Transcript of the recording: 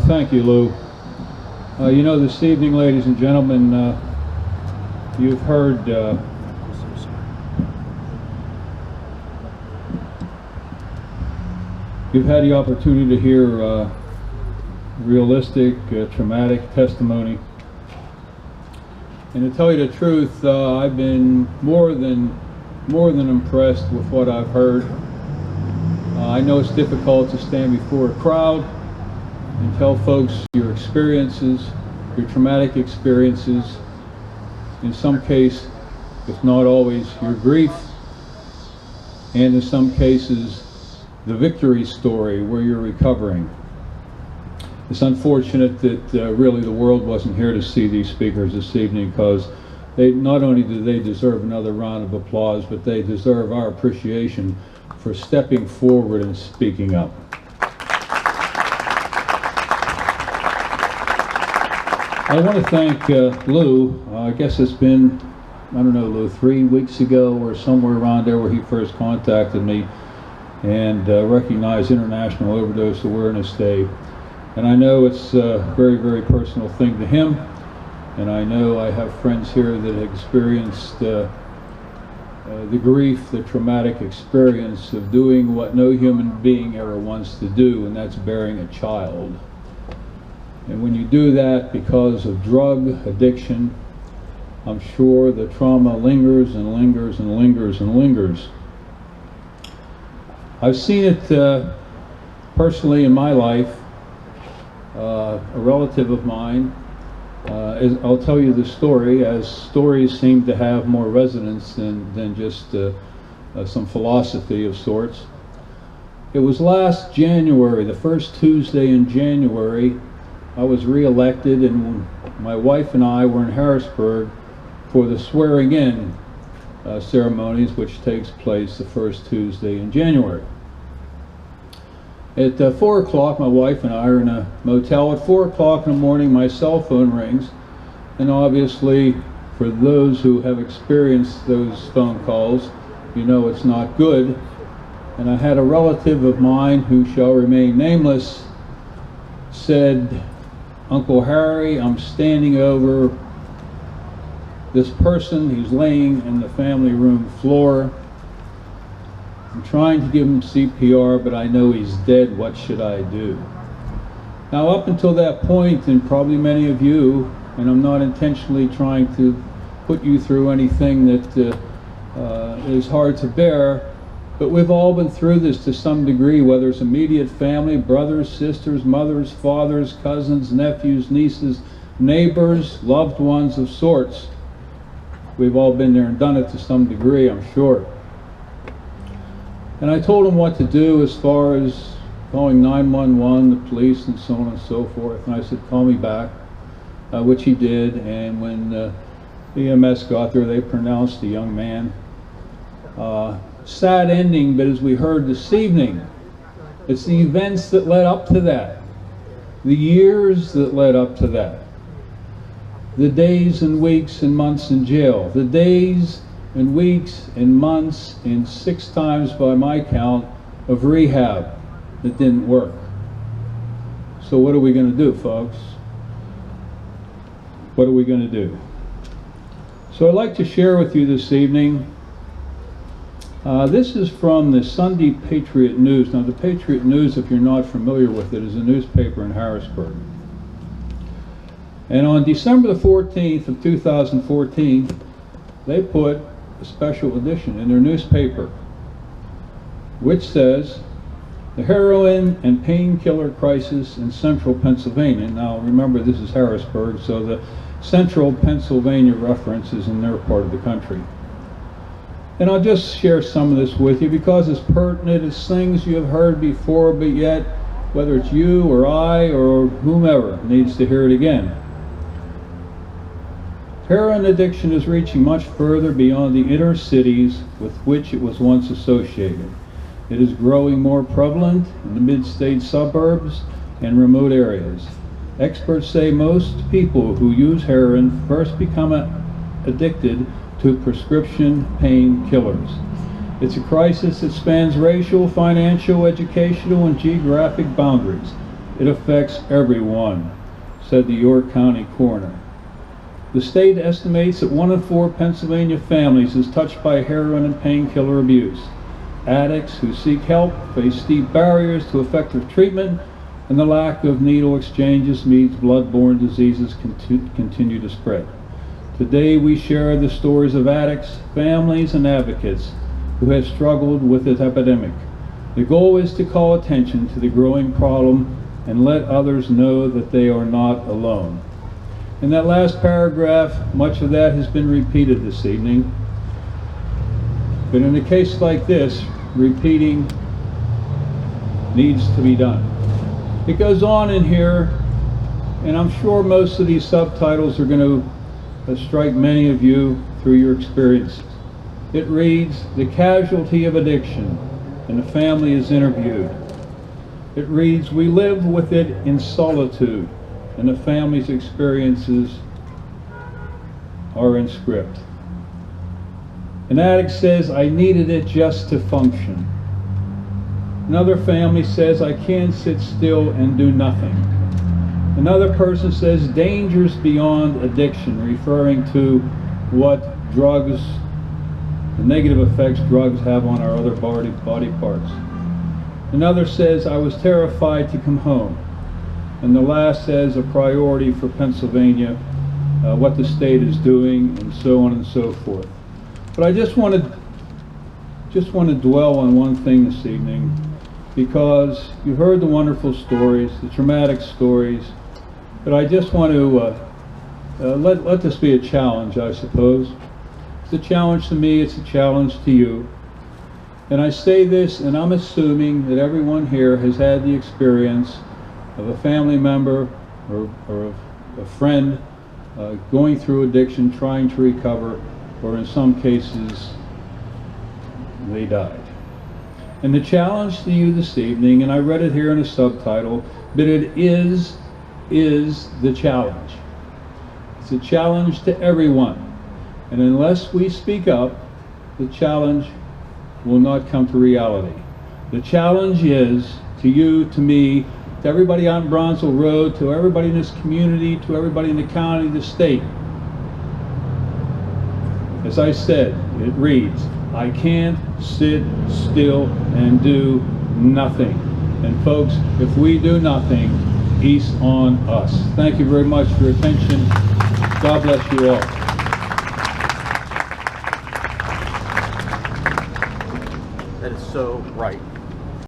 Thank you, Lou. You know, this evening, ladies and gentlemen, you've heard you've had the opportunity to hear realistic, traumatic testimony. And to tell you the truth, I've been more than impressed with what I've heard. I know it's difficult to stand before a crowd and tell folks your experiences, your traumatic experiences, in some case, if not always, your grief, and in some cases, the victory story where you're recovering. It's unfortunate that really the world wasn't here to see these speakers this evening, because they not only do they deserve another round of applause, but they deserve our appreciation for stepping forward and speaking up. I want to thank Lou. I guess it's been, I don't know, Lou, 3 weeks ago or somewhere around there where he first contacted me and recognized International Overdose Awareness Day. And I know it's a very, very personal thing to him. And I know I have friends here that have experienced the grief, the traumatic experience of doing what no human being ever wants to do, and that's bearing a child. And when you do that because of drug addiction, I'm sure the trauma lingers and lingers and lingers and lingers. I've seen it personally in my life. A relative of mine, I'll tell you the story, as stories seem to have more resonance than just some philosophy of sorts. It was last January, the first Tuesday in January, I was re-elected, and my wife and I were in Harrisburg for the swearing in ceremonies, which takes place the first Tuesday in January. At 4 o'clock, my wife and I are in a motel. At 4 o'clock in the morning, my cell phone rings, and obviously, for those who have experienced those phone calls, you know it's not good. And I had a relative of mine, who shall remain nameless, said, "Uncle Harry, I'm standing over this person. He's laying in the family room floor. I'm trying to give him CPR, but I know he's dead. What should I do?" Now, up until that point, and probably many of you, and I'm not intentionally trying to put you through anything that is hard to bear, but we've all been through this to some degree, whether it's immediate family, brothers, sisters, mothers, fathers, cousins, nephews, nieces, neighbors, loved ones of sorts. We've all been there and done it to some degree, I'm sure. And I told him what to do as far as calling 911, the police, and so on and so forth. And I said, "Call me back," which he did. And when the EMS got there, they pronounced the young man. Sad ending, but as we heard this evening, it's the events that led up to that, the years that led up to that, the days and weeks and months in jail, the days and weeks and months and 6 times by my count of rehab that didn't work. So what are we going to do, folks? What are we going to do? So I'd like to share with you this evening, this is from the Sunday Patriot News. Now, the Patriot News, if you're not familiar with it, is a newspaper in Harrisburg. And on December the 14th of 2014, they put a special edition in their newspaper, which says, "The heroin and painkiller crisis in central Pennsylvania." Now remember, this is Harrisburg, so the central Pennsylvania reference is in their part of the country. And I'll just share some of this with you because it's pertinent. It's things you have heard before, but yet, whether it's you or I or whomever, needs to hear it again. Heroin addiction is reaching much further beyond the inner cities with which it was once associated. It is growing more prevalent in the mid-state suburbs and remote areas. Experts say most people who use heroin first become addicted to prescription painkillers. It's a crisis that spans racial, financial, educational, and geographic boundaries. It affects everyone, said the York County coroner. The state estimates that 1 in 4 Pennsylvania families is touched by heroin and painkiller abuse. Addicts who seek help face steep barriers to effective treatment, and the lack of needle exchanges means blood-borne diseases continue to spread. Today we share the stories of addicts, families, and advocates who have struggled with this epidemic. The goal is to call attention to the growing problem and let others know that they are not alone. In that last paragraph, much of that has been repeated this evening. But in a case like this, repeating needs to be done. It goes on in here, and I'm sure most of these subtitles are going to strike many of you through your experiences. It reads, "The casualty of addiction," and the family is interviewed. It reads, "We live with it in solitude," and the family's experiences are in script. An addict says, "I needed it just to function." Another family says, "I can't sit still and do nothing." Another person says, "Dangers beyond addiction," referring to what drugs, the negative effects drugs have on our other body parts. Another says, "I was terrified to come home." And the last says, "A priority for Pennsylvania, what the state is doing," and so on and so forth. But I just want to dwell on one thing this evening, because you heard the wonderful stories, the traumatic stories, but I just want to let this be a challenge, I suppose. It's a challenge to me, it's a challenge to you. And I say this, and I'm assuming that everyone here has had the experience of a family member or a friend going through addiction, trying to recover, or in some cases, they died. And the challenge to you this evening, and I read it here in a subtitle, but it is the challenge. It's a challenge to everyone. And unless we speak up, the challenge will not come to reality. The challenge is to you, to me, to everybody on Bronzeville Road, to everybody in this community, to everybody in the county, the state. As I said, it reads, "I can't sit still and do nothing." And folks, if we do nothing, it's on us. Thank you very much for your attention. God bless you all. That is so right.